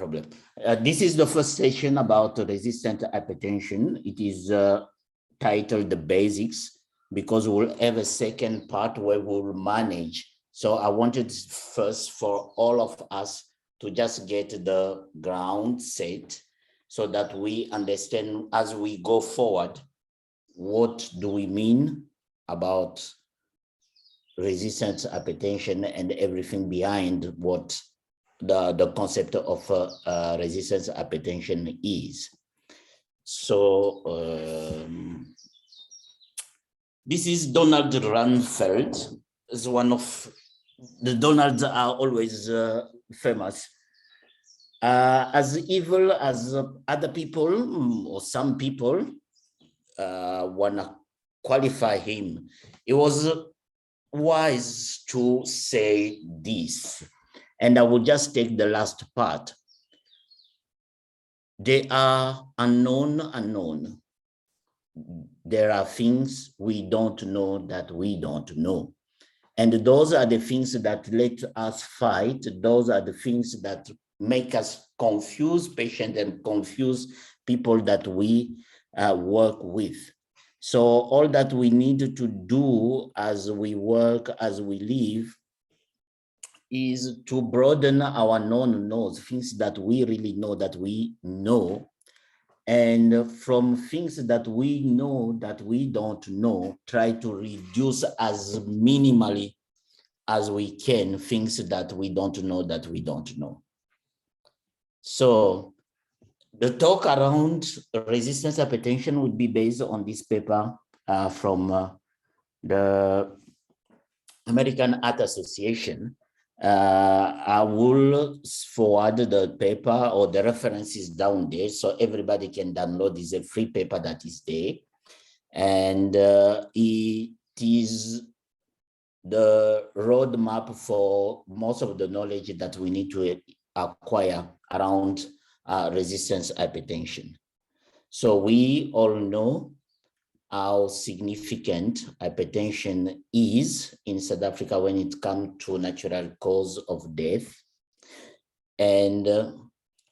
problem. This is the first session about resistant hypertension. It is titled The Basics, because we'll have a second part where we'll manage. So I wanted first for all of us to just get the ground set so that we understand as we go forward, what do we mean about resistant hypertension and everything behind what the concept of resistant hypertension is. So this is Donald Rumsfeld. Is one of the Donalds are always famous. As evil as other people or some people want to qualify him, it was wise to say this. And I will just take the last part. They are unknown. There are things we don't know that we don't know. And those are the things that let us fight. Those are the things that make us confuse patients and confuse people that we work with. So all that we need to do as we work, as we live, is to broaden our known knowns, things that we really know that we know. And from things that we know that we don't know, try to reduce as minimally as we can things that we don't know that we don't know. So the talk around resistant hypertension would be based on this paper from the American Heart Association. I will forward the paper or the references down there so everybody can download. It's a free paper that is there. And it is the roadmap for most of the knowledge that we need to acquire around resistant hypertension. So we all know how significant hypertension is in South Africa when it comes to natural cause of death. And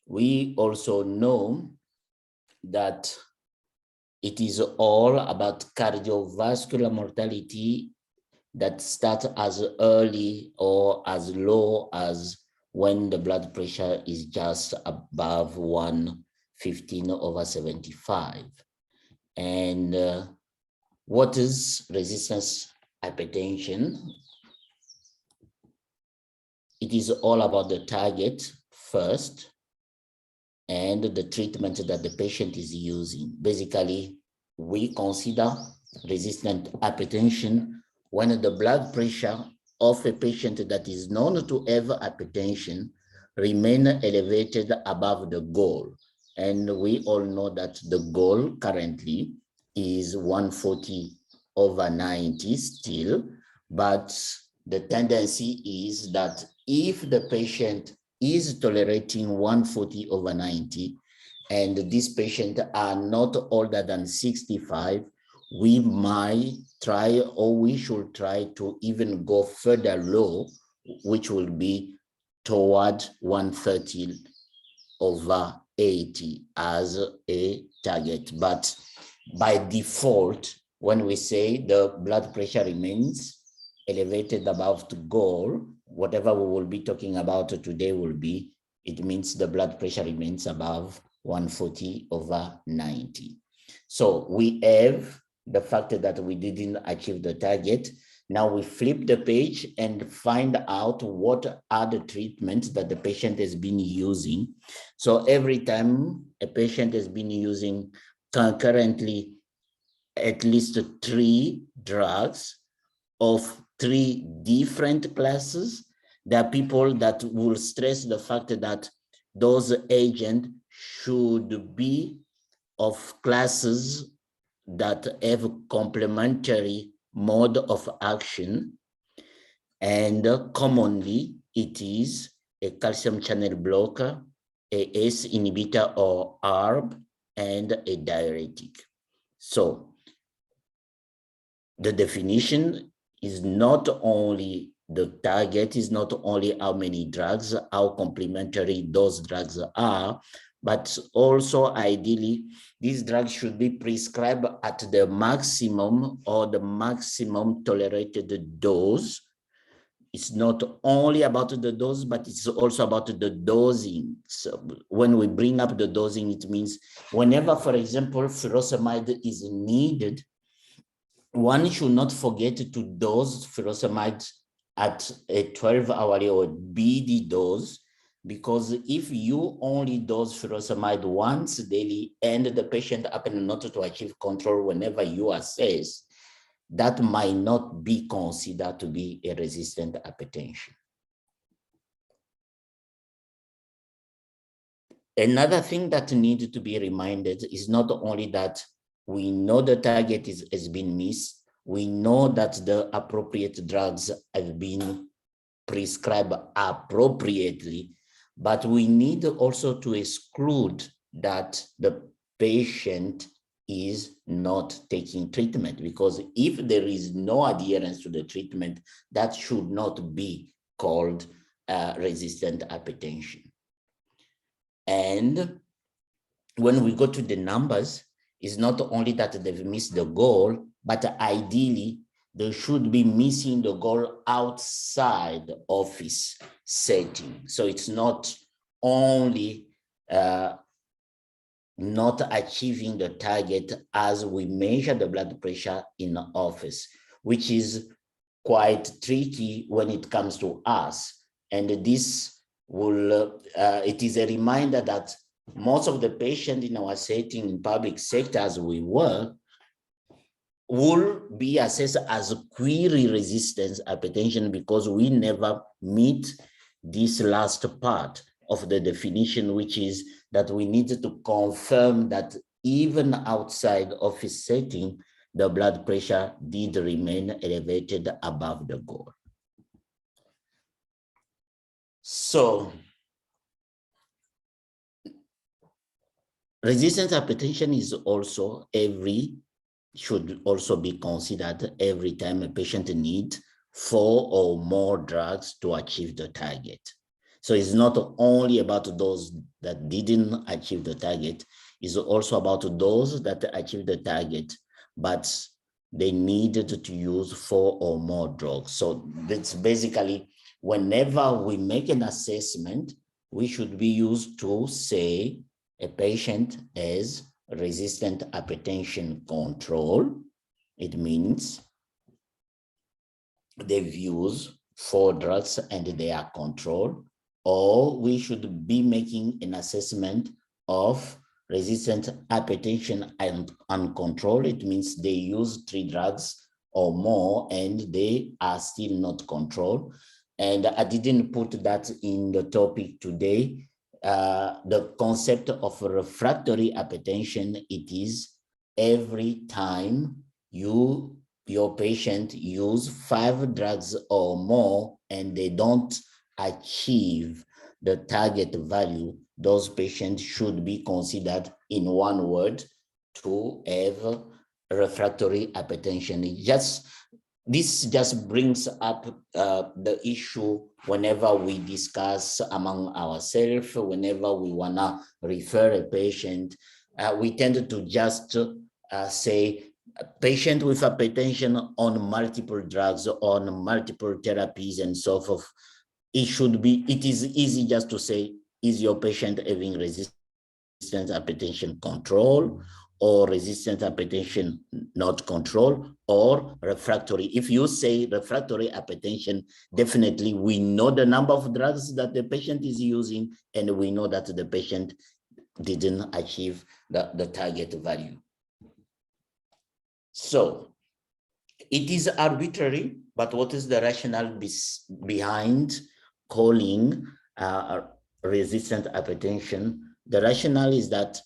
we also know that it is all about cardiovascular mortality that starts as early or as low as when the blood pressure is just above 115/75. And what is resistant hypertension? It is all about the target first and the treatment that the patient is using. Basically, we consider resistant hypertension when the blood pressure of a patient that is known to have hypertension remain elevated above the goal. And we all know that the goal currently is 140/90 still, but the tendency is that if the patient is tolerating 140/90 and these patients are not older than 65, we might try, or we should try to even go further low, which will be toward 130/80 as a target. But by default, when we say the blood pressure remains elevated above the goal, whatever we will be talking about today will be, it means the blood pressure remains above 140/90. So we have the fact that we didn't achieve the target. Now we flip the page and find out what are the treatments that the patient has been using. So every time a patient has been using concurrently at least 3 drugs of 3 different classes, there are people that will stress the fact that those agents should be of classes that have complementary mode of action, and commonly it is a calcium channel blocker, a ACE inhibitor or ARB, and a diuretic. So the definition is not only the target is not only how many drugs, how complementary those drugs are, but also ideally, these drugs should be prescribed at the maximum or the maximum tolerated dose. It's not only about the dose, but it's also about the dosing. So when we bring up the dosing, it means whenever, for example, furosemide is needed, one should not forget to dose furosemide at a 12-hourly or BD dose, because if you only dose furosemide once daily and the patient happen not to achieve control whenever you assess, that might not be considered to be a resistant hypertension. Another thing that needs to be reminded is not only that we know the target has been missed, we know that the appropriate drugs have been prescribed appropriately, but we need also to exclude that the patient is not taking treatment, because if there is no adherence to the treatment, that should not be called resistant hypertension. And when we go to the numbers, it's not only that they've missed the goal, but ideally they should be missing the goal outside the office setting. So it's not only not achieving the target as we measure the blood pressure in the office, which is quite tricky when it comes to us. And this will, it is a reminder that most of the patients in our setting in public sector as we work will be assessed as query resistance hypertension, because we never meet this last part of the definition, which is that we need to confirm that even outside office setting, the blood pressure did remain elevated above the goal. So, resistant hypertension is also should also be considered every time a patient needs 4 or more drugs to achieve the target. So it's not only about those that didn't achieve the target, it's also about those that achieved the target, but they needed to use 4 or more drugs. So that's basically, whenever we make an assessment, we should be used to say a patient has resistant hypertension control. It means they've used 4 drugs and they are controlled, or we should be making an assessment of resistant hypertension and uncontrolled. It means they use 3 drugs or more and they are still not controlled. And I didn't put that in the topic today. The concept of refractory hypertension, it is every time your patient use 5 drugs or more and they don't achieve the target value, those patients should be considered, in one word, to have refractory hypertension. This just brings up the issue whenever we discuss among ourselves, whenever we wanna refer a patient, we tend to just say patient with hypertension on multiple drugs, on multiple therapies and so forth. It is easy just to say, is your patient having resistant hypertension control, or resistant hypertension not control, or refractory? If you say refractory hypertension, definitely we know the number of drugs that the patient is using, and we know that the patient didn't achieve the target value. So it is arbitrary, but what is the rationale behind calling resistant hypertension? The rationale is that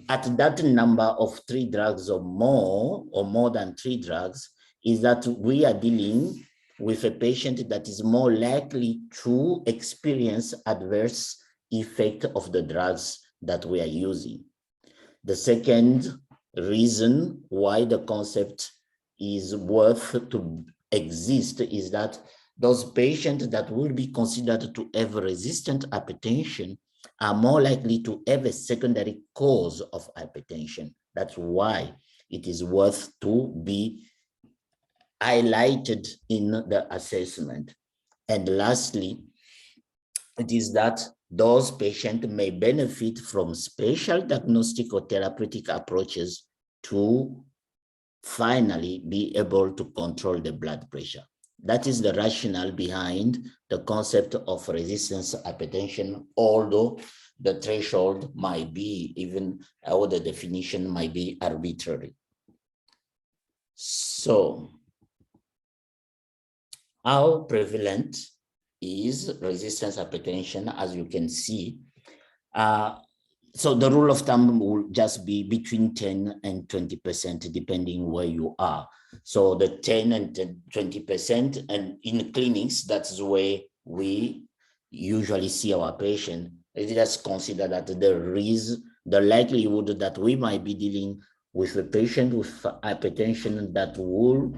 at that number of 3 drugs or more than 3 drugs, is that we are dealing with a patient that is more likely to experience adverse effect of the drugs that we are using. The second reason why the concept is worth to exist is that those patients that will be considered to have resistant hypertension are more likely to have a secondary cause of hypertension. That's why it is worth to be highlighted in the assessment. And lastly, it is that those patients may benefit from special diagnostic or therapeutic approaches to finally be able to control the blood pressure. That is the rationale behind the concept of resistance hypertension, although the threshold might be even, or the definition might be arbitrary. So, how prevalent is resistance hypertension? As you can see, so the rule of thumb will just be between 10 and 20%, depending where you are. So the 10 and 20%, and in clinics, that's where we usually see our patient. Let's consider that there is the likelihood that we might be dealing with a patient with hypertension that will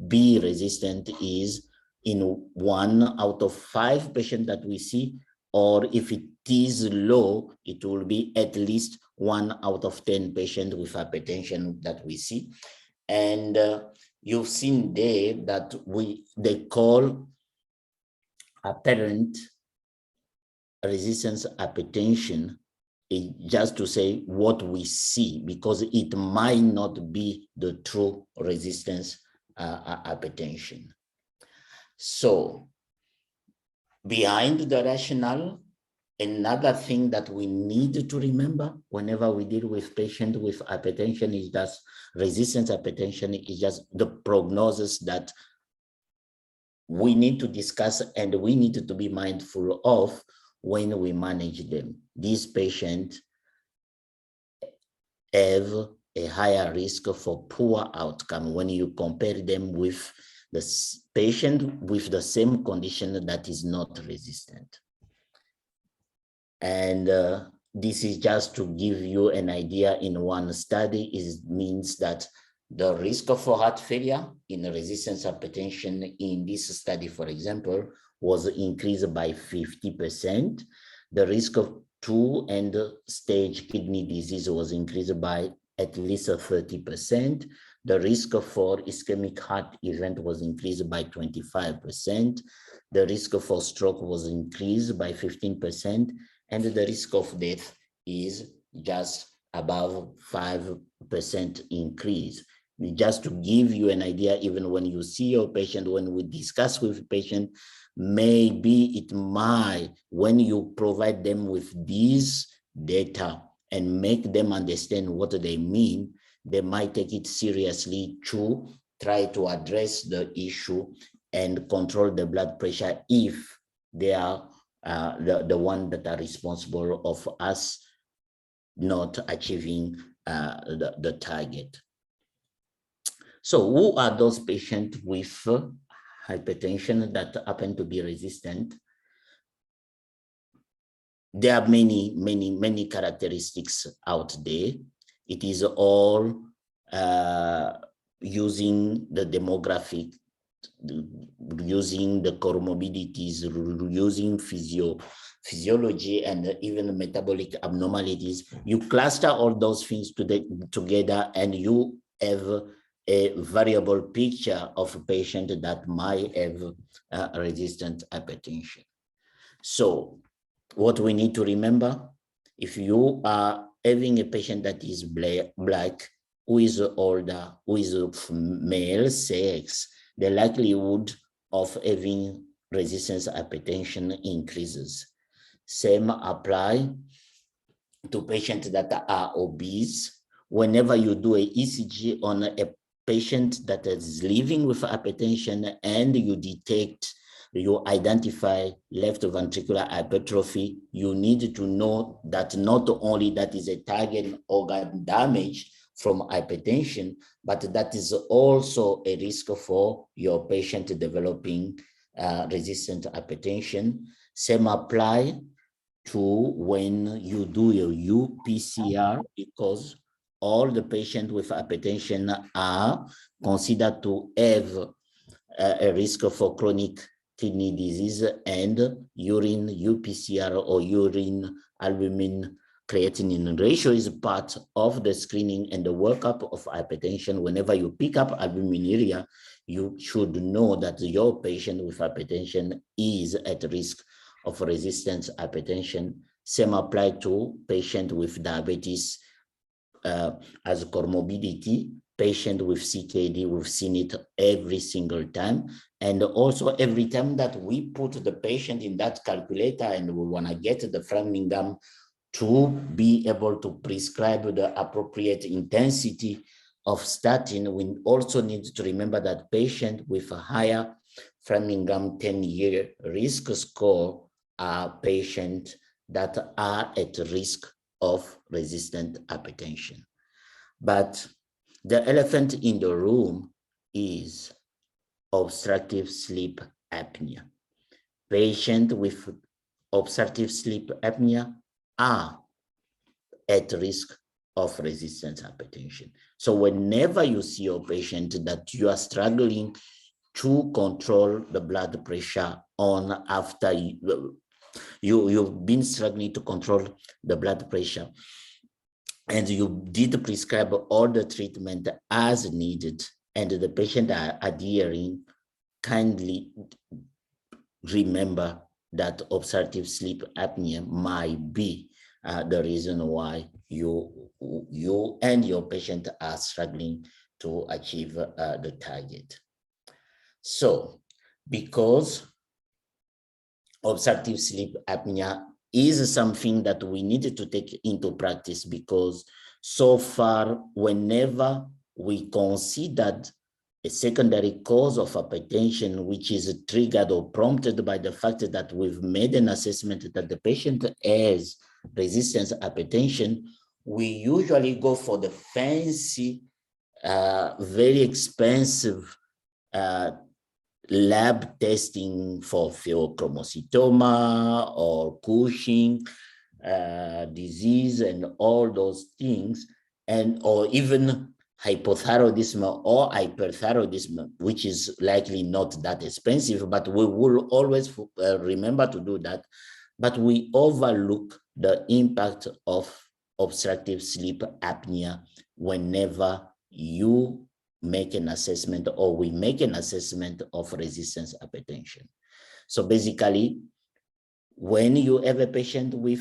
be resistant is in 1 out of 5 patients that we see, or if it is low, it will be at least 1 out of 10 patients with hypertension that we see. And you've seen there that they call apparent resistance hypertension, just to say what we see, because it might not be the true resistance hypertension. So behind the rationale, another thing that we need to remember whenever we deal with patients with hypertension is that resistant hypertension is just the prognosis that we need to discuss and we need to be mindful of when we manage them. These patients have a higher risk for poor outcome when you compare them with the patient with the same condition that is not resistant. And this is just to give you an idea. In one study, it means that the risk for heart failure in resistance hypertension in this study, for example, was increased by 50%. The risk of 2-stage kidney disease was increased by at least 30%. The risk for ischemic heart event was increased by 25%. The risk for stroke was increased by 15%. And the risk of death is just above 5% increase. Just to give you an idea, even when you see your patient, when we discuss with patient, maybe it might, when you provide them with these data and make them understand what they mean, they might take it seriously to try to address the issue and control the blood pressure if they are the one that are responsible of us not achieving the target. So who are those patients with hypertension that happen to be resistant? There are many characteristics out there. It is all using the demographic, using the comorbidities, using physiology, and even metabolic abnormalities. You cluster all those things together, and you have a variable picture of a patient that might have resistant hypertension. So what we need to remember, if you are having a patient that is black, who is older, who is of male sex, the likelihood of having resistance hypertension increases. Same apply to patients that are obese. Whenever you do a ECG on a patient that is living with hypertension and you identify left ventricular hypertrophy, you need to know that not only that is a target organ damage from hypertension, but that is also a risk for your patient developing resistant hypertension. Same apply to when you do your UPCR, because all the patients with hypertension are considered to have a risk for chronic kidney disease, and urine UPCR or urine albumin creatinine ratio is part of the screening and the workup of hypertension. Whenever you pick up albuminuria, you should know that your patient with hypertension is at risk of resistant hypertension. Same apply to patient with diabetes as comorbidity. Patient with CKD, we've seen it every single time. And also every time that we put the patient in that calculator and we want to get the Framingham to be able to prescribe the appropriate intensity of statin, we also need to remember that patient with a higher Framingham 10-year risk score are patients that are at risk of resistant hypertension. But the elephant in the room is obstructive sleep apnea. Patients with obstructive sleep apnea are at risk of resistant hypertension. So whenever you see your patient that you are struggling to control the blood pressure on after you've been struggling to control the blood pressure, and you did prescribe all the treatment as needed, and the patient are adhering, kindly remember that obstructive sleep apnea might be the reason why you and your patient are struggling to achieve the target. So, because obstructive sleep apnea is something that we need to take into practice, because so far, whenever we considered a secondary cause of hypertension, which is triggered or prompted by the fact that we've made an assessment that the patient has resistant hypertension, we usually go for the fancy, very expensive lab testing for pheochromocytoma or Cushing disease and all those things, and or even hypothyroidism or hyperthyroidism, which is likely not that expensive, but we will always remember to do that. But we overlook the impact of obstructive sleep apnea whenever you make an assessment or we make an assessment of resistance hypertension. So basically, when you have a patient with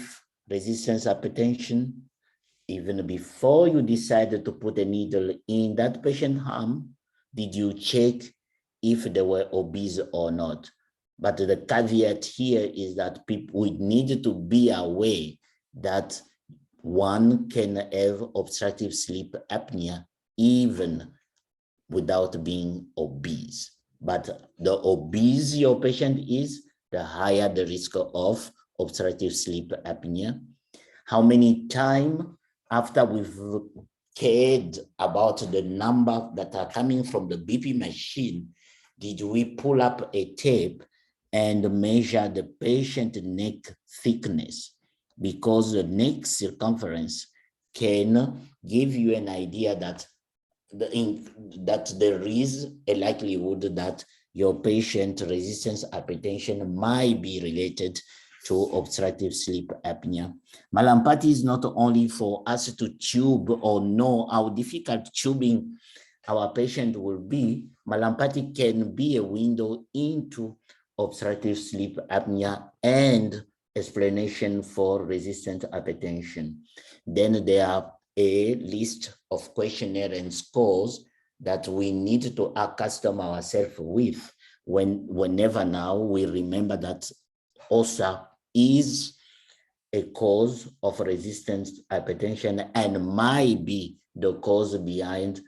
resistance hypertension, even before you decided to put a needle in that patient's arm, did you check if they were obese or not? But the caveat here is that people would need to be aware that one can have obstructive sleep apnea even without being obese. But the obese your patient is, the higher the risk of obstructive sleep apnea. How many times after we've cared about the number that are coming from the BP machine, did we pull up a tape and measure the patient neck thickness? Because the neck circumference can give you an idea that there is a likelihood that your patient resistance hypertension might be related to obstructive sleep apnea. Malampati is not only for us to tube or know how difficult tubing our patient will be. Malampati can be a window into obstructive sleep apnea and explanation for resistant hypertension. Then there are a list of questionnaire and scores that we need to accustom ourselves with whenever now we remember that OSA is a cause of resistant hypertension and might be the cause behind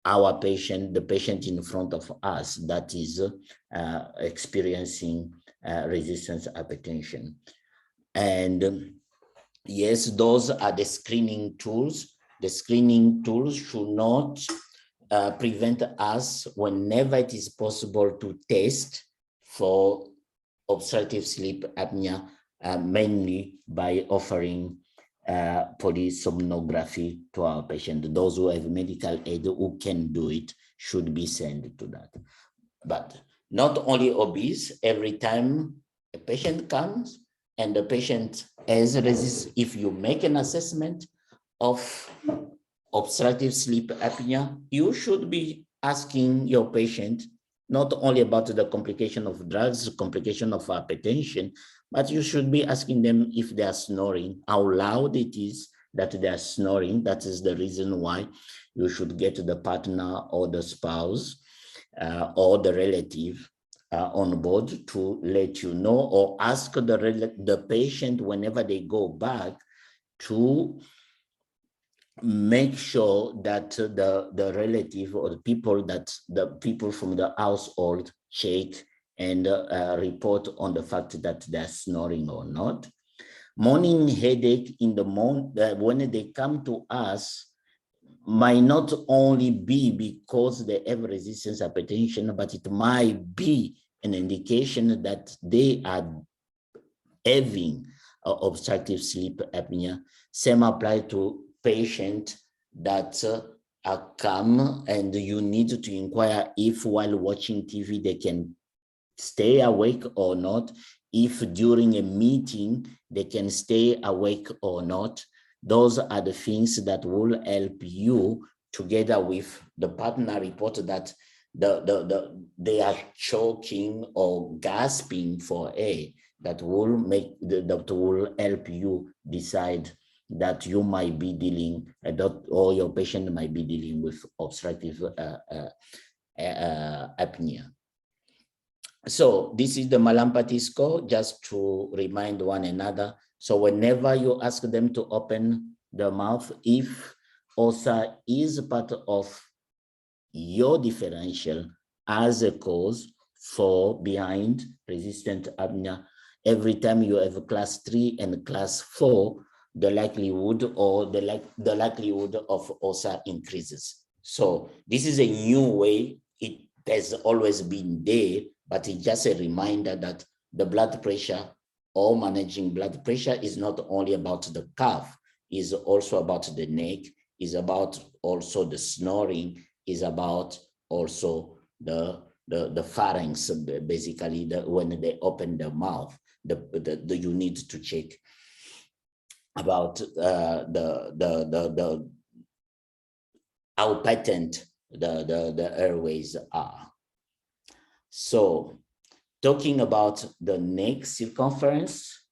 our patient, the patient in front of us that is experiencing resistant hypertension. And yes, those are the screening tools. The screening tools should not prevent us whenever it is possible to test for obstructive sleep apnea, mainly by offering polysomnography to our patient. Those who have medical aid who can do it should be sent to that. But not only obese, every time a patient comes and the patient has resist, if you make an assessment of obstructive sleep apnea, you should be asking your patient not only about the complication of drugs, complication of hypertension, but you should be asking them if they are snoring, how loud it is that they are snoring. That is the reason why you should get the partner or the spouse or the relative on board to let you know, or ask the patient whenever they go back to make sure that the relative or the people from the household check and report on the fact that they're snoring or not. Morning headache in the morning when they come to us might not only be because they have resistance hypertension, but it might be an indication that they are having obstructive sleep apnea. Same apply to patients that come and you need to inquire if while watching TV they can stay awake or not, if during a meeting they can stay awake or not. Those are the things that will help you, together with the partner report that they are choking or gasping for air, that will help you decide that you might be dealing or your patient might be dealing with obstructive apnea. So this is the Malampati score, just to remind one another. So whenever you ask them to open the mouth, if OSA is part of your differential as a cause for behind resistant apnea, every time you have a class 3 and class 4, the likelihood or the likelihood of OSA increases. So this is a new way. It has always been there, but it's just a reminder that the blood pressure or managing blood pressure is not only about the calf, is also about the neck, is about also the snoring, is about also the pharynx, basically when they open the mouth, you need to check about how patent the airways are. So talking about the neck circumference,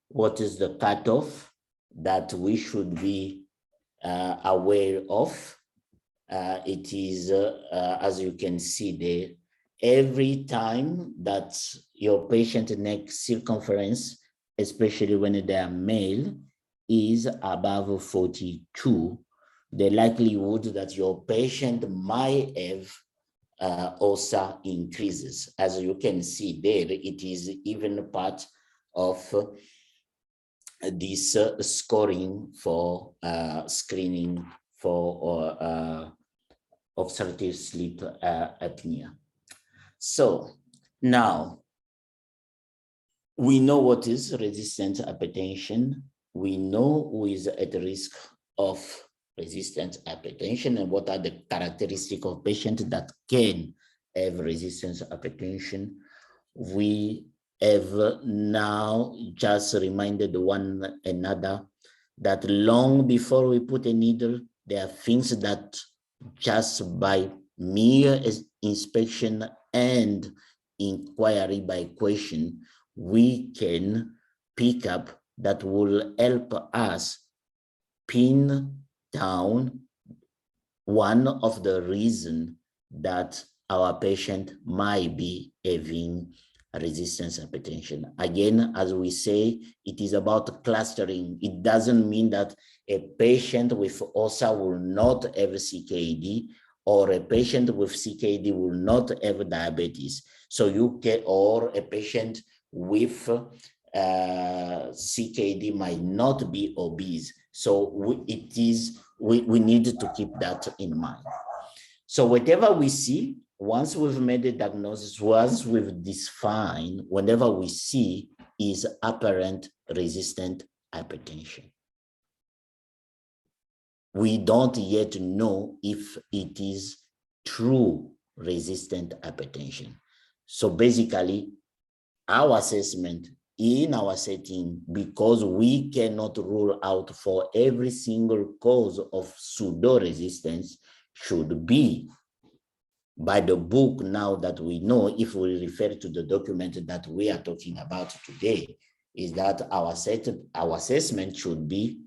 what is the cutoff that we should be aware of? It is, as you can see there, every time that your patient neck circumference, especially when they are male, is above 42, the likelihood that your patient might have OSA increases. As you can see there, it is even part of this scoring for screening for obstructive sleep apnea. So now we know what is resistant hypertension. We know who is at risk of resistant hypertension and what are the characteristics of patients that can have resistant hypertension. We have now just reminded one another that long before we put a needle, there are things that just by mere inspection and inquiry by question, we can pick up that will help us pin down one of the reasons that our patient might be having resistance hypertension. Again, as we say, it is about clustering. It doesn't mean that a patient with OSA will not have CKD, or a patient with CKD will not have diabetes. So you can, or a patient with CKD might not be obese. So we need to keep that in mind. So whatever we see, once we've made a diagnosis, once we've defined, whatever we see is apparent resistant hypertension. We don't yet know if it is true resistant hypertension. So basically, our assessment in our setting, because we cannot rule out for every single cause of pseudo-resistance, should be by the book. Now that we know, if we refer to the document that we are talking about today, is that our assessment should be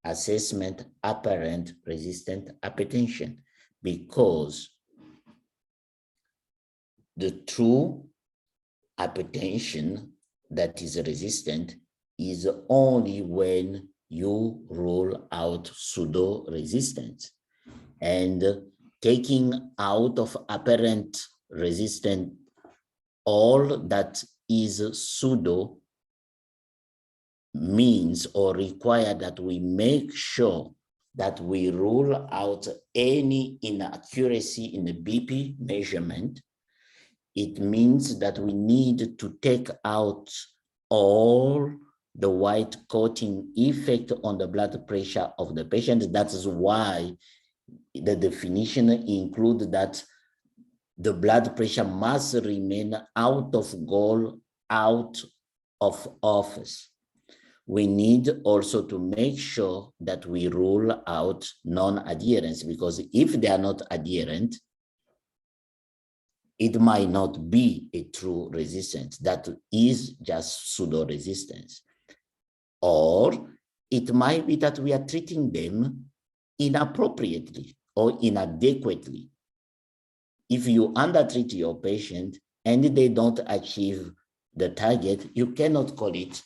assessment apparent resistant hypertension, because the true hypertension that is resistant is only when you rule out pseudo-resistance. And taking out of apparent resistant all that is pseudo means or require that we make sure that we rule out any inaccuracy in the BP measurement. It means that we need to take out all the white coating effect on the blood pressure of the patient. That is why the definition includes that the blood pressure must remain out of goal, out of office. We need also to make sure that we rule out non-adherence, because if they are not adherent, it might not be a true resistance. That is just pseudo-resistance. Or it might be that we are treating them inappropriately or inadequately. If you undertreat your patient and they don't achieve the target, you cannot call it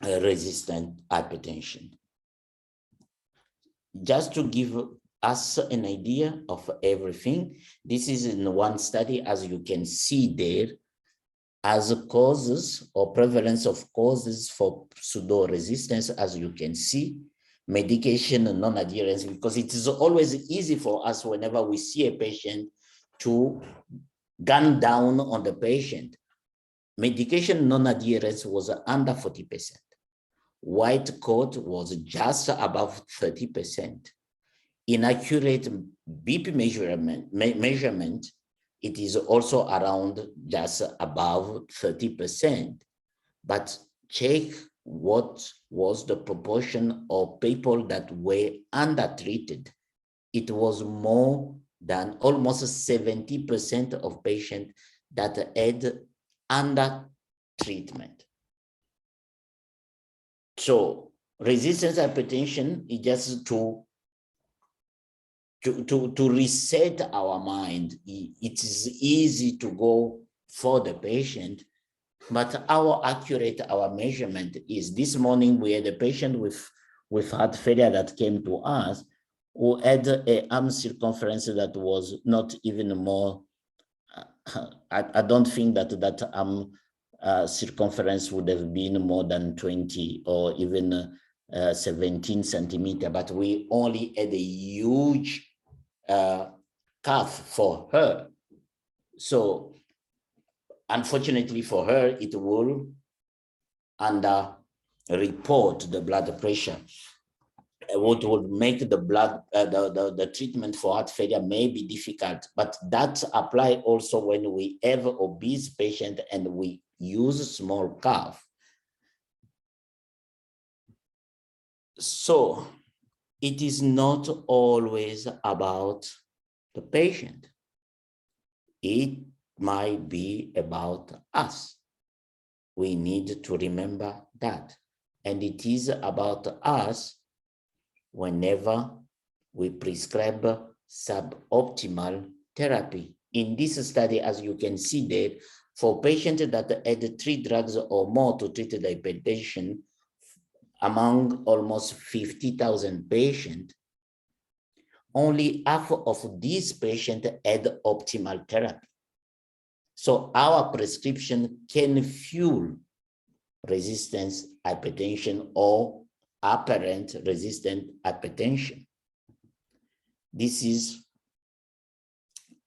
resistant hypertension. Just to give us an idea of everything, this is in one study, as you can see there, as causes or prevalence of causes for pseudo-resistance, as you can see, medication and non-adherence, because it is always easy for us whenever we see a patient to gun down on the patient. Medication non-adherence was under 40%. White coat was just above 30%. Inaccurate BP measurement, it is also around just above 30%. But check what was the proportion of people that were undertreated. It was more than almost 70% of patients that had under treatment. So resistant hypertension is just to reset our mind. It is easy to go for the patient, but our measurement is, this morning we had a patient with heart failure that came to us who had an arm circumference that was not even more, I don't think that arm circumference would have been more than 20 or even 17 centimeter, but we only had a huge cuff for her. So unfortunately for her, it will report the blood pressure. What would make the blood, the treatment for heart failure may be difficult, but that apply also when we have obese patient and we use small cuff. So it is not always about the patient. It might be about us. We need to remember that. And it is about us whenever we prescribe suboptimal therapy. In this study, as you can see there, for patients that had 3 drugs or more to treat the hypertension, among almost 50,000 patients, only half of these patients had optimal therapy. So our prescription can fuel resistance hypertension or apparent resistant hypertension. This is,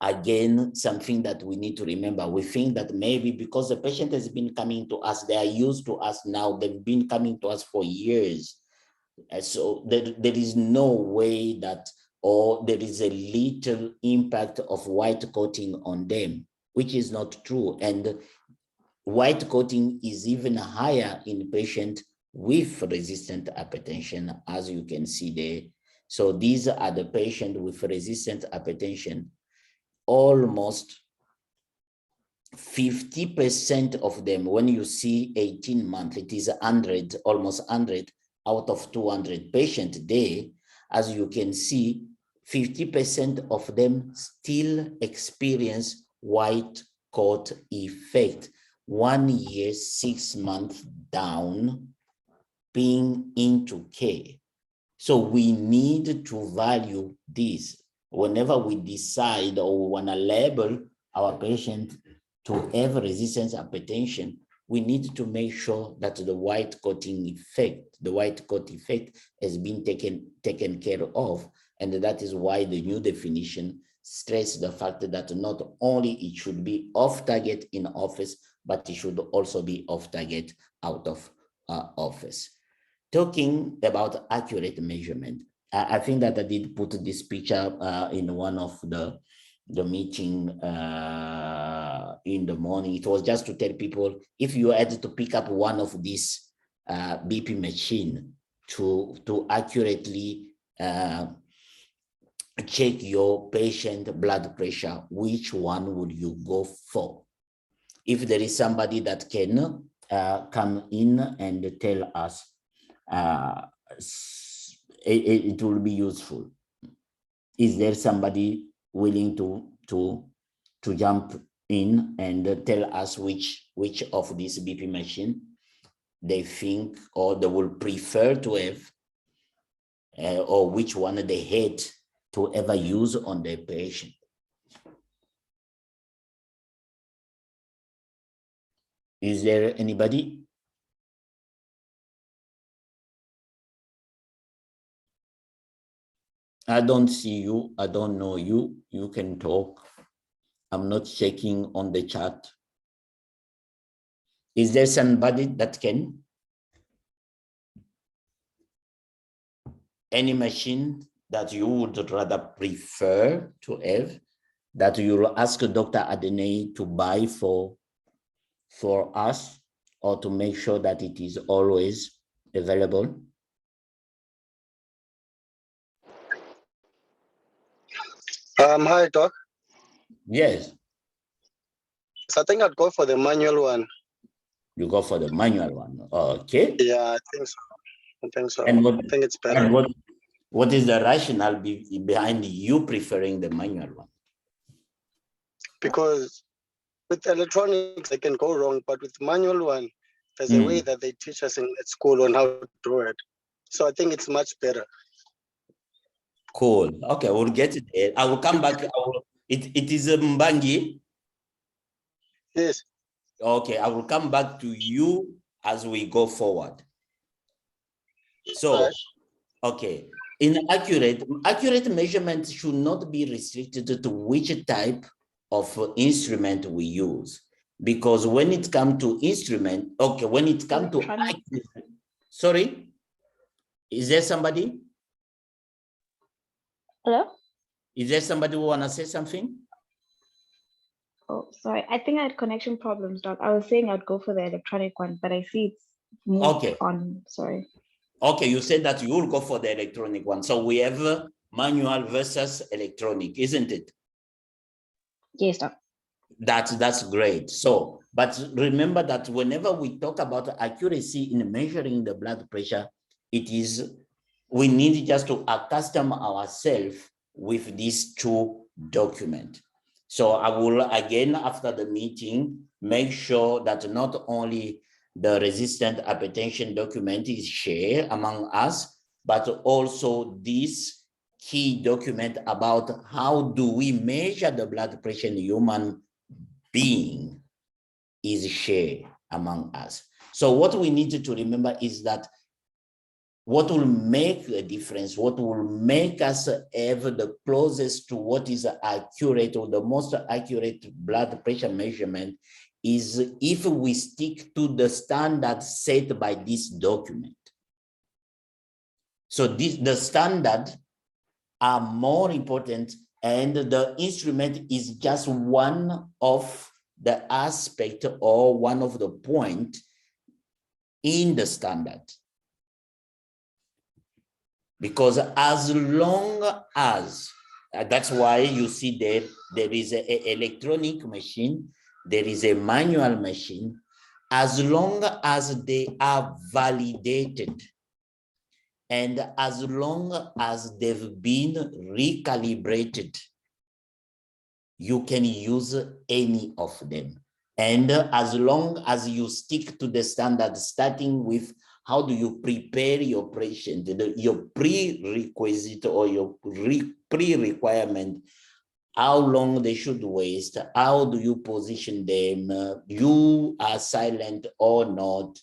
again, something that we need to remember. We think that maybe because the patient has been coming to us, they are used to us now, they've been coming to us for years. And so there is no way that, or there is a little impact of white coating on them. which is not true. And white coating is even higher in patients with resistant hypertension, as you can see there. So these are the patients with resistant hypertension. Almost 50% of them, when you see 18 months, it is 100, almost 100 out of 200 patients there. As you can see, 50% of them still experience white coat effect. 1 year, 6 months down, being into care. So we need to value this. Whenever we decide or we want to label our patient to have resistant hypertension, we need to make sure that the white coating effect, the white coat effect has been taken care of. And that is why the new definition stresses the fact that not only it should be off target in office, but it should also be off target out of office. Talking about accurate measurement, I think that I did put this picture in one of the meeting in the morning. It was just to tell people, if you had to pick up one of these BP machine to accurately check your patient blood pressure, which one would you go for? If there is somebody that can come in and tell us, it will be useful. Is there somebody willing to jump in and tell us which of these BP machine they think or they will prefer to have, or which one they hate to ever use on their patient? Is there anybody? I don't see you. I don't know you. You can talk. I'm not checking on the chat. Is there somebody that can? Any machine that you would rather prefer to have, that you'll ask Dr. Adene to buy for us, or to make sure that it is always available? Hi, Doc. Yes. So I think I'd go for the manual one. You go for the manual one. Okay. Yeah, I think so. I think so. And what, I think it's better. and what is the rationale behind you preferring the manual one? Because with electronics, they can go wrong, but with manual one, there's a way that they teach us in school on how to do it. So I think it's much better. Cool. Okay, we'll get it there. I will come back. It is Mbangi. Yes. Okay, I will come back to you as we go forward. So, okay, in accurate measurement should not be restricted to which type of instrument we use, because when it comes to instrument, okay, when it comes to accurate, sorry, is there somebody? Hello? Is there somebody who want to say something? Oh, sorry. I think I had connection problems, Doc. I was saying I'd go for the electronic one, but I see it's moved on. Sorry. Okay, you said that you will go for the electronic one. So we have manual versus electronic, isn't it? Yes, Doc. That's great. So, but remember that whenever we talk about accuracy in measuring the blood pressure, we need just to accustom ourselves with these two documents. So I will, again, after the meeting, make sure that not only the resistant hypertension document is shared among us, but also this key document about how do we measure the blood pressure in human being is shared among us. So what we need to remember is that what will make a difference, what will make us have the closest to what is accurate or the most accurate blood pressure measurement is if we stick to the standard set by this document. So the standards are more important And the instrument is just one of the aspect or one of the point in the standard. Because as long as, that's why you see there is an electronic machine, there is a manual machine, as long as they are validated and as long as they've been recalibrated, you can use any of them. And as long as you stick to the standard, starting with how do you prepare your patient, your prerequisite or your pre-requirement, how long they should waste, how do you position them, you are silent or not,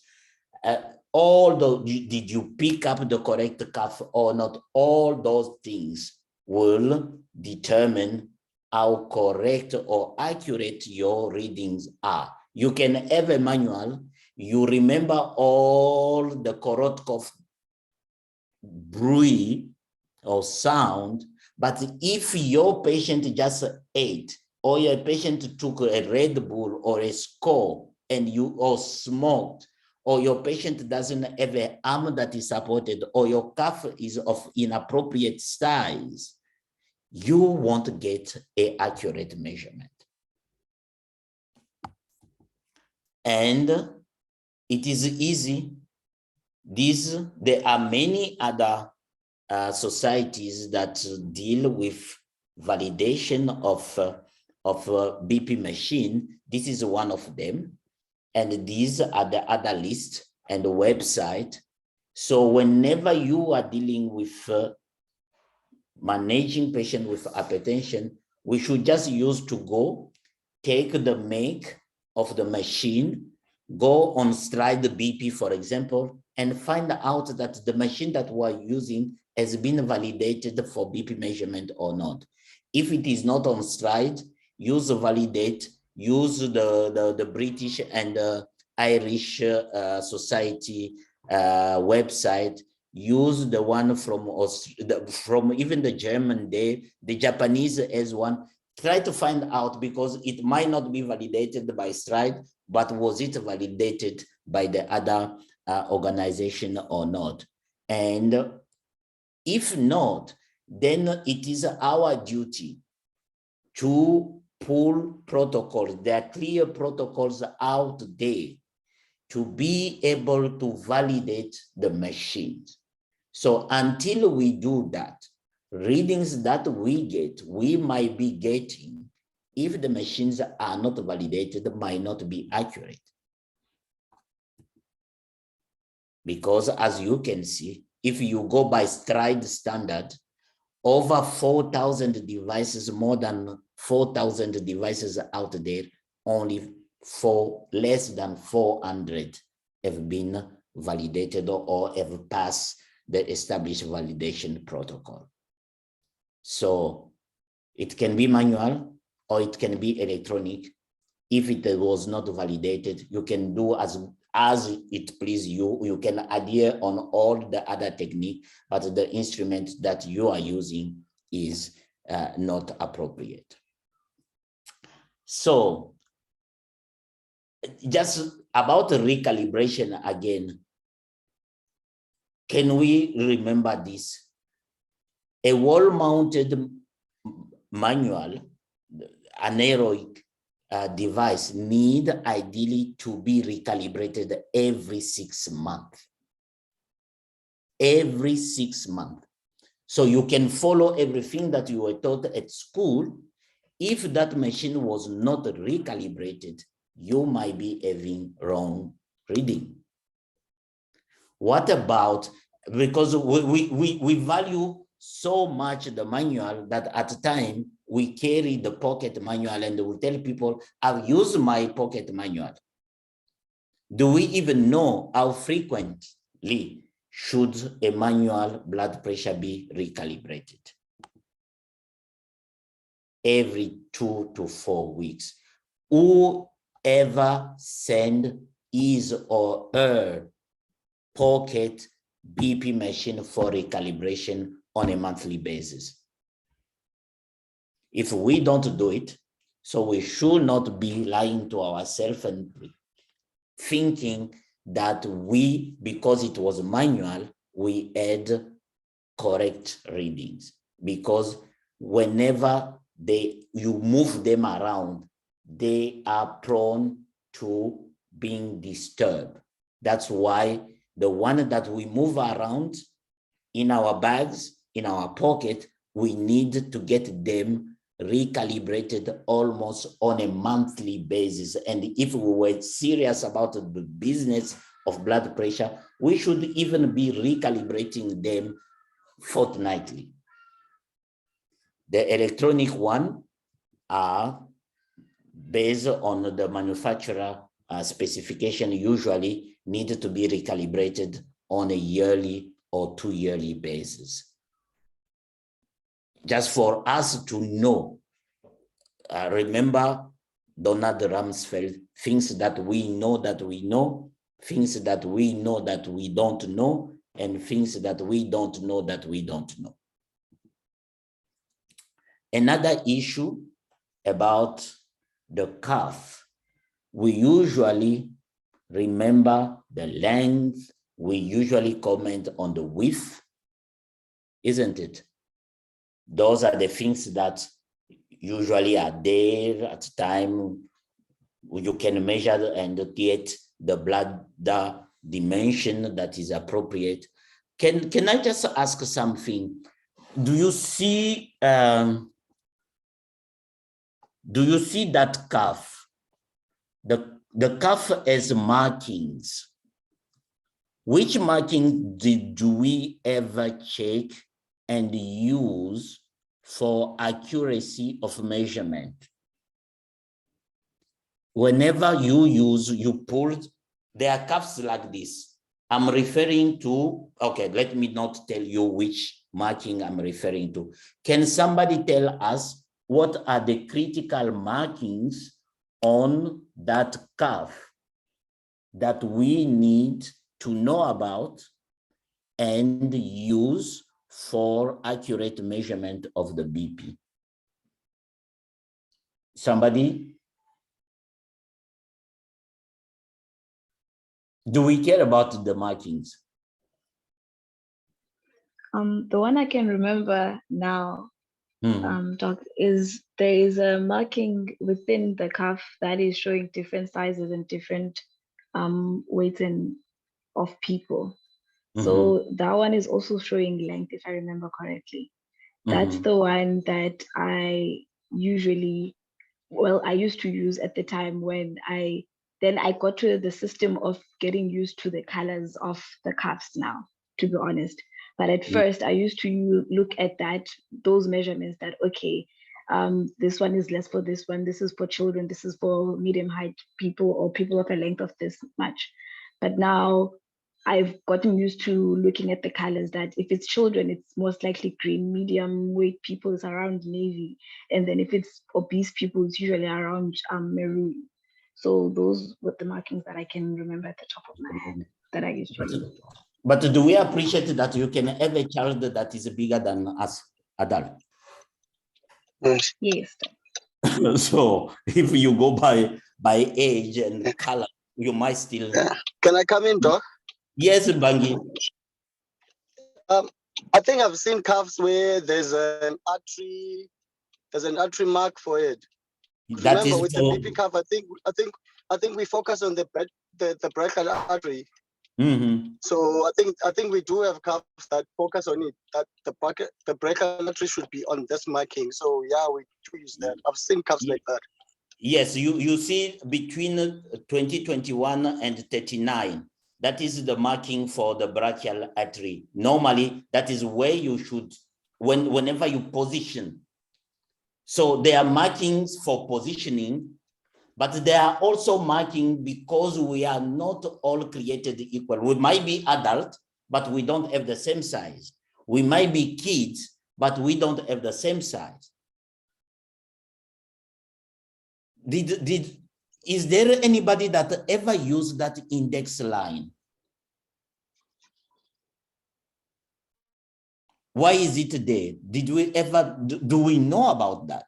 did you pick up the correct cuff or not, all those things will determine how correct or accurate your readings are. You can have a manual, you remember all the Korotkov breathe or sound, but if your patient just ate or your patient took a Red Bull or a Skol and you or smoked, or your patient doesn't have an arm that is supported, or your cuff is of inappropriate size, you won't get an accurate measurement. And it is easy. There are many other societies that deal with validation of BP machine. This is one of them. And these are the other list and the website. So whenever you are dealing with managing patient with hypertension, we should just use to go, take the make of the machine, go on Stride BP, for example, and find out that the machine that we're using has been validated for BP measurement or not. If it is not on Stride, use validate, use the British and Irish Society website, use the one from even the German day, the Japanese as one. Try to find out, because it might not be validated by Stride, but was it validated by the other organization or not? And if not, then it is our duty to pull protocols. There are clear protocols out there to be able to validate the machines. So until we do that, readings that we get, we might be getting, if the machines are not validated, might not be accurate. Because as you can see, if you go by Stride standard, over 4,000 devices, more than 4,000 devices out there, only for less than 400 have been validated or have passed the established validation protocol. So it can be manual or it can be electronic. If it was not validated, you can do as it please you. You can adhere on all the other technique, but the instrument that you are using is not appropriate. So just about the recalibration again, can we remember this? A wall-mounted manual, aneroic device need ideally to be recalibrated every 6 months. Every 6 months. So you can follow everything that you were taught at school. If that machine was not recalibrated, you might be having wrong reading. What about, because we value so much the manual that at the time we carry the pocket manual and we tell people, I've used my pocket manual. Do we even know how frequently should a manual blood pressure be recalibrated? Every 2 to 4 weeks. Whoever send his or her pocket BP machine for recalibration on a monthly basis? If we don't do it, so we should not be lying to ourselves and thinking that we, because it was manual, we had correct readings. Because whenever you move them around, they are prone to being disturbed. That's why the one that we move around in our bags, in our pocket, we need to get them recalibrated almost on a monthly basis. And if we were serious about the business of blood pressure, we should even be recalibrating them fortnightly. The electronic one are based on the manufacturer specification, usually need to be recalibrated on a yearly or 2 yearly basis. Just for us to know, remember Donald Rumsfeld, things that we know, things that we know that we don't know, and things that we don't know that we don't know. Another issue about the cuff, we usually remember the length, we usually comment on the width, isn't it? Those are the things that usually are there at the time. You can measure and get the blood dimension that is appropriate. Can I just ask something? Do you see that cuff? The cuff has markings. Which marking do we ever check and use for accuracy of measurement? Whenever you pull, there are cuffs like this. I'm referring to, okay, let me not tell you which marking I'm referring to. Can somebody tell us what are the critical markings on that cuff that we need to know about and use for accurate measurement of the BP? Somebody? Do we care about the markings? The one I can remember now, Doc, is there is a marking within the cuff that is showing different sizes and different weights of people. So that one is also showing length, if I remember correctly. That's the one that I usually, I used to use at the time when I got to the system of getting used to the colors of the cuffs now, to be honest. But at first I used to look at those measurements that, okay, this one is less for this one, this is for children, this is for medium height people or people of a length of this much. But now I've gotten used to looking at the colors that if it's children, it's most likely green, medium weight people is around navy. And then if it's obese people, it's usually around maroon. So those were the markings that I can remember at the top of my head that I used to use. But do we appreciate that you can have a child that is bigger than us, adult? Yes. So if you go by age and color, you might still. Can I come in, Doc? Yes, Bangi. I think I've seen cuffs where there's an artery mark for it. That Remember, is with the BP cuff, I think we focus on the brachial artery. So I think we do have cuffs that focus on it. That the brachial artery should be on this marking. So yeah, we do use that. I've seen cuffs like that. Yes, you see between 2021 and 39. That is the marking for the brachial artery. Normally, that is where you should, whenever you position. So there are markings for positioning, but there are also marking because we are not all created equal. We might be adult, but we don't have the same size. We might be kids, but we don't have the same size. Is there anybody that ever used that index line? Why is it there? Did we ever, do we know about that?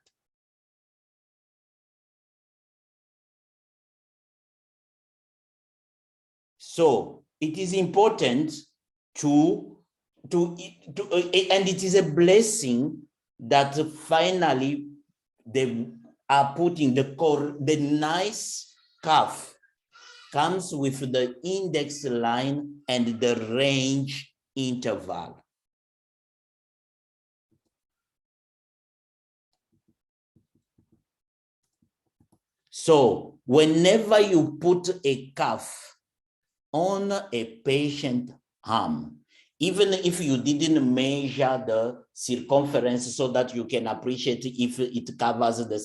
So it is important and it is a blessing that finally they are putting the nice cuff comes with the index line and the range interval. So whenever you put a cuff on a patient arm, even if you didn't measure the circumference so that you can appreciate if it covers the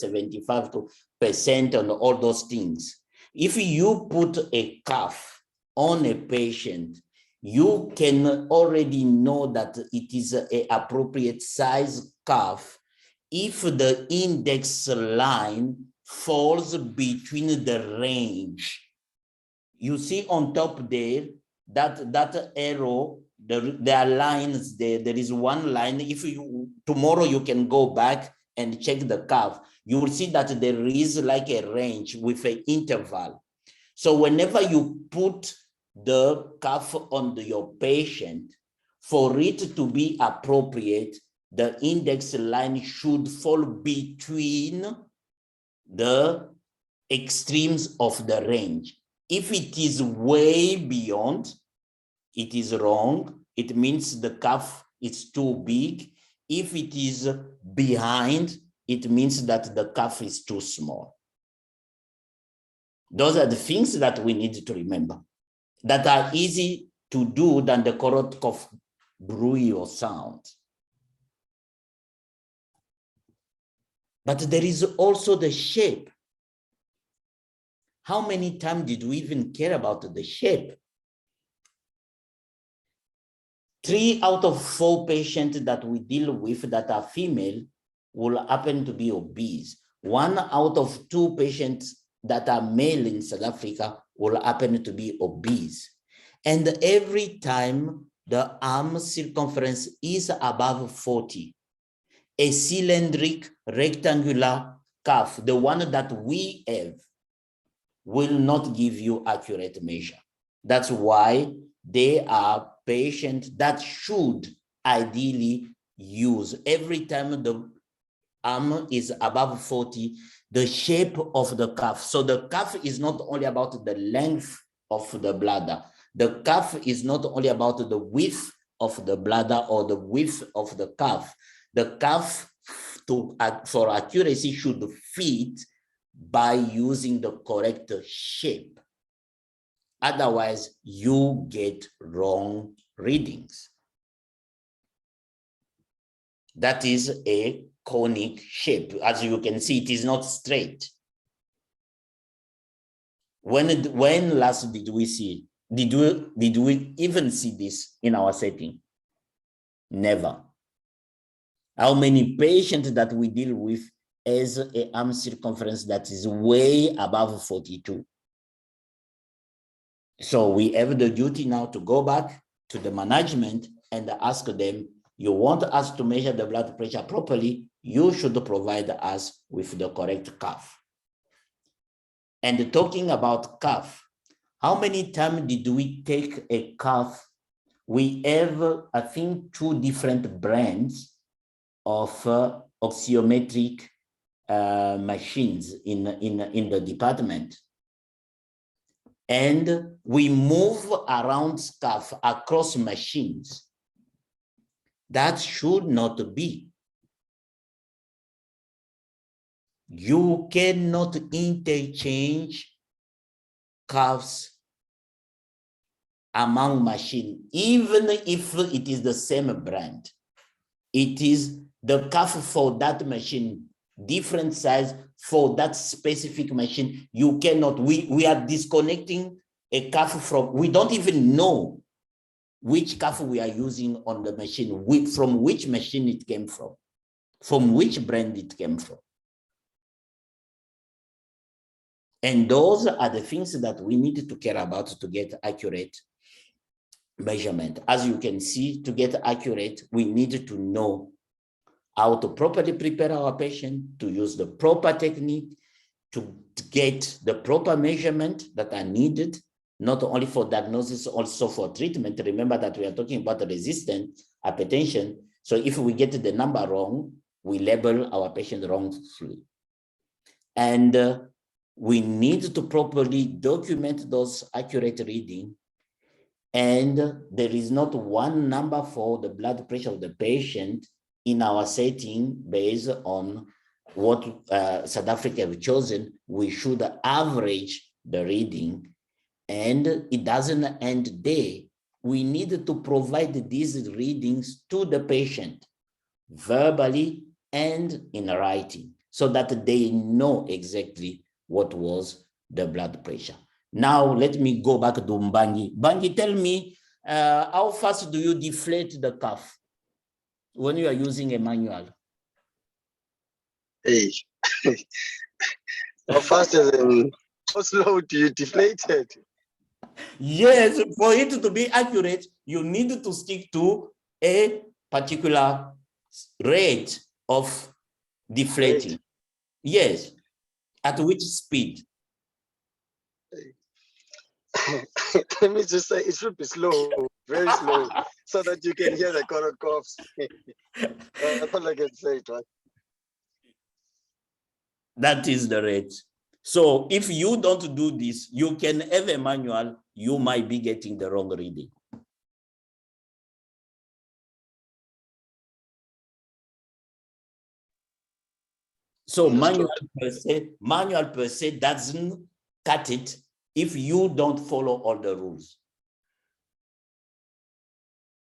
75% and all those things, if you put a cuff on a patient, you can already know that it is an appropriate size cuff if the index line falls between the range. You see on top there, that arrow, there are lines there. There is one line. If you tomorrow you can go back and check the curve, you will see that there is like a range with an interval. So whenever you put the cuff on your patient, for it to be appropriate, the index line should fall between the extremes of the range. If it is way beyond, it is wrong. It means the cuff is too big. If it is behind, it means that the cuff is too small. Those are the things that we need to remember that are easy to do than the Korotkov Breuil sound. But there is also the shape. How many times did we even care about the shape? 3 out of 4 patients that we deal with that are female will happen to be obese. 1 out of 2 patients that are male in South Africa will happen to be obese. And every time the arm circumference is above 40, a cylindric rectangular cuff, the one that we have, will not give you accurate measure. That's why they are patients that should ideally use, every time the arm is above 40, the shape of the cuff. So the cuff is not only about the length of the bladder. The cuff is not only about the width of the bladder or the width of the cuff. The cuff for accuracy should fit by using the correct shape. Otherwise, you get wrong readings. That is a conic shape. As you can see, it is not straight. When last did we see? Did we even see this in our setting? Never. How many patients that we deal with has an arm circumference that is way above 42? So we have the duty now to go back to the management and ask them, you want us to measure the blood pressure properly, you should provide us with the correct cuff. And talking about cuff, how many times did we take a cuff? We have, I think, 2 different brands of oxyometric machines in the department. And we move around cuff across machines. That should not be. You cannot interchange cuffs among machines, even if it is the same brand. It is the cuff for that machine, different size for that specific machine. You cannot, we are disconnecting a cuff from, we don't even know which cuff we are using on the machine, from which machine it came from which brand it came from. And those are the things that we need to care about to get accurate measurement. As you can see, to get accurate, we need to know how to properly prepare our patient, to use the proper technique, to get the proper measurement that are needed. not only for diagnosis, also for treatment. Remember that we are talking about resistant hypertension. So if we get the number wrong, we label our patient wrongfully. And we need to properly document those accurate readings. And there is not one number for the blood pressure of the patient in our setting based on what South Africa have chosen. We should average the reading, and it doesn't end there. We need to provide these readings to the patient verbally and in writing so that they know exactly what was the blood pressure. Now, let me go back to Mbangi. Mbangi, tell me, how fast do you deflate the cuff when you are using a manual? Hey, how fast and how slow do you deflate it? Yes, for it to be accurate, you need to stick to a particular rate of deflating. Yes, at which speed? Let me just say, it should be slow, very slow, so that you can hear the correct coughs. That's all I can say, right? That is the rate. So if you don't do this, you can have a manual, you might be getting the wrong reading. So manual per se doesn't cut it if you don't follow all the rules.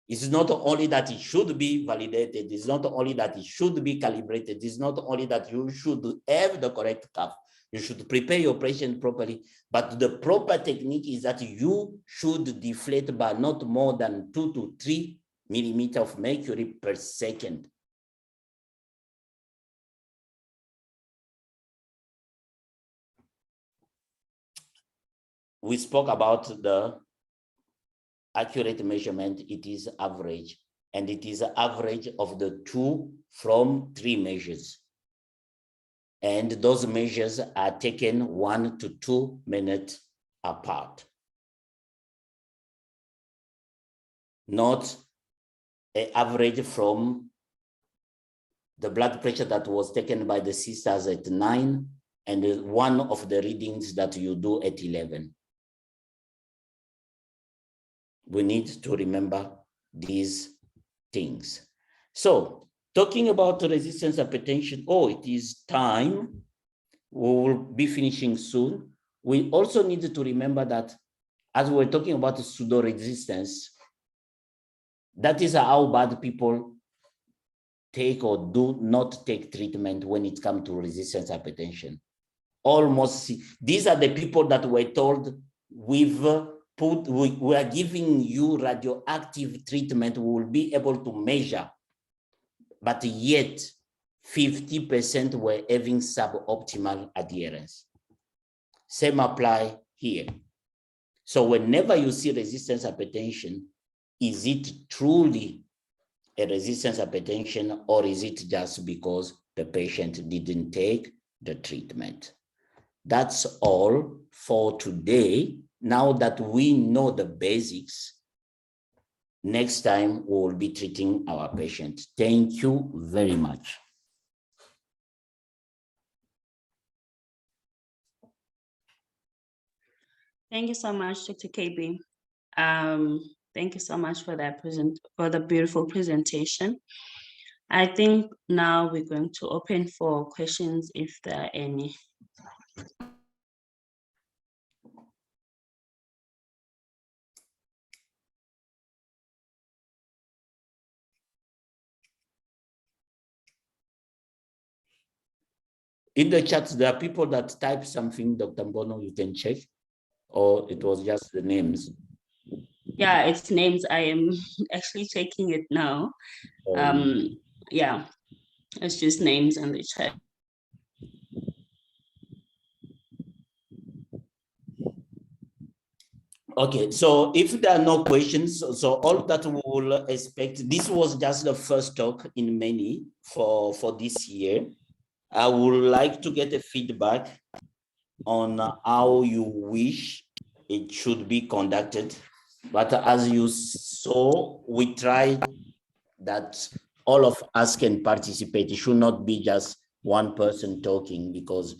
It's not only that it should be validated, it's not only that it should be calibrated, it's not only that you should have the correct cuff, you should prepare your patient properly, but the proper technique is that you should deflate by not more than 2 to 3 millimeters of mercury per second. We spoke about the accurate measurement. It is average, and it is average of the 2 from 3 measures. And those measures are taken 1 to 2 minutes apart. Not an average from the blood pressure that was taken by the sisters at 9 and one of the readings that you do at 11. We need to remember these things. So, talking about resistance hypertension, it is time. We will be finishing soon. We also need to remember that as we're talking about pseudo-resistance, that is how bad people take or do not take treatment when it comes to resistance hypertension. Almost, these are the people that were told we are giving you radioactive treatment, we will be able to measure, but yet 50% were having suboptimal adherence. Same apply here. So whenever you see resistance hypertension, is it truly a resistance hypertension, or is it just because the patient didn't take the treatment? That's all for today. Now that we know the basics, next time we will be treating our patient. Thank you very much. Thank you so much, Dr. Kayembe. Thank you so much for that the beautiful presentation. I think now we're going to open for questions if there are any. In the chat, there are people that type something, Dr. Mbono, you can check, or it was just the names? Yeah, it's names. I am actually checking it now. Yeah, it's just names in the chat. Okay, so if there are no questions, so all that we will expect, this was just the first talk in many for this year. I would like to get a feedback on how you wish it should be conducted. But as you saw, we try that all of us can participate. It should not be just one person talking, because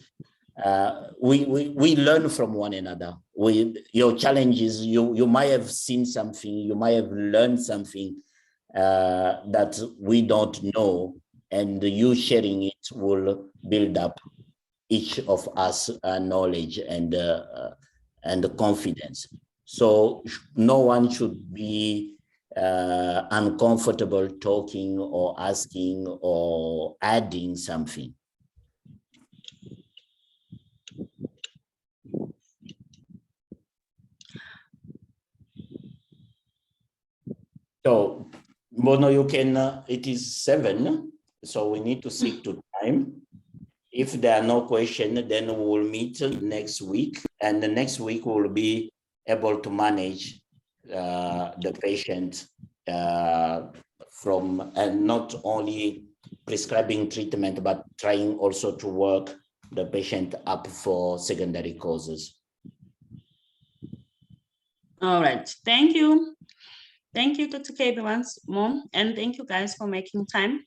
we learn from one another. Your challenges, you might have seen something, you might have learned something that we don't know, and you sharing it will build up each of us knowledge and confidence. So no one should be uncomfortable talking or asking or adding something. So, Bono, you can, it is 7, so we need to stick to time. If there are no questions, then we will meet next week, and the next week we will be able to manage the patient from, and not only prescribing treatment, but trying also to work the patient up for secondary causes. All right, thank you. Thank you, Dr. Kayembe, once more, and thank you guys for making time.